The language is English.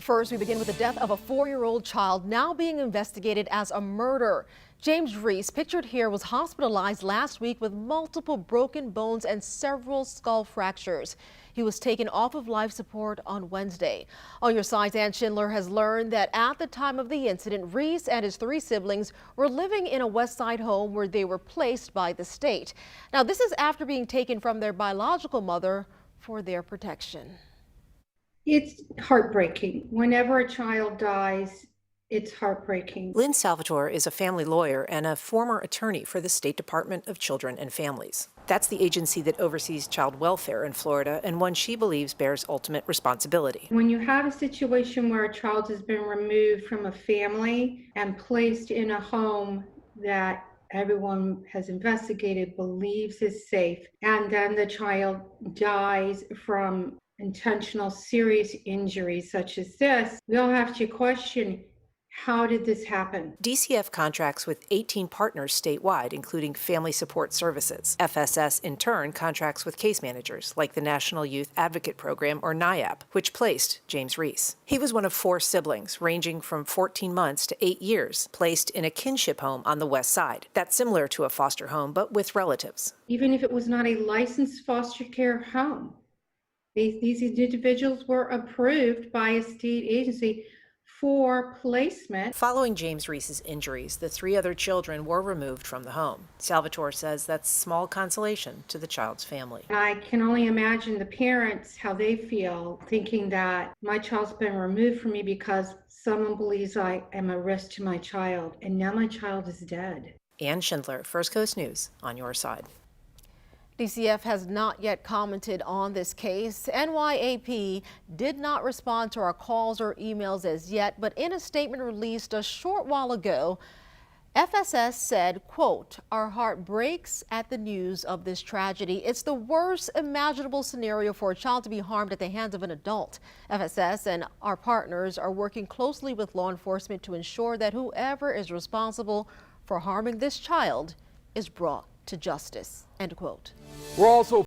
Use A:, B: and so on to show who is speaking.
A: First, we begin with the death of a 4-year-old child now being investigated as a murder. James Reese, pictured here, was hospitalized last week with multiple broken bones and several skull fractures. He was taken off of life support on Wednesday. On your side, Ann Schindler has learned that at the time of the incident, Reese and his 3 siblings were living in a West Side home where they were placed by the state. Now, this is after being taken from their biological mother for their protection.
B: It's heartbreaking. Whenever a child dies, it's heartbreaking.
C: Lynn Salvatore is a family lawyer and a former attorney for the State Department of Children and Families. That's the agency that oversees child welfare in Florida and one she believes bears ultimate responsibility.
B: When you have a situation where a child has been removed from a family and placed in a home that everyone has investigated, believes is safe, and then the child dies from intentional serious injuries such as this, we all have to question, how did this happen?
C: DCF contracts with 18 partners statewide, including Family Support Services. FSS, in turn, contracts with case managers like the National Youth Advocate Program, or NYAP, which placed James Reese. He was one of 4 siblings, ranging from 14 months to 8 years, placed in a kinship home on the West Side. That's similar to a foster home, but with relatives.
B: Even if it was not a licensed foster care home, these individuals were approved by a state agency for placement.
C: Following James Reese's injuries, the 3 other children were removed from the home. Salvatore says that's small consolation to the child's family.
B: I can only imagine the parents, how they feel, thinking that my child's been removed from me because someone believes I am a risk to my child, and now my child is dead.
C: Ann Schindler, First Coast News, on your side.
A: DCF has not yet commented on this case. NYAP did not respond to our calls or emails as yet, but in a statement released a short while ago, FSS said, quote, "Our heart breaks at the news of this tragedy. It's the worst imaginable scenario for a child to be harmed at the hands of an adult. FSS and our partners are working closely with law enforcement to ensure that whoever is responsible for harming this child is brought to justice," end quote.
D: We're also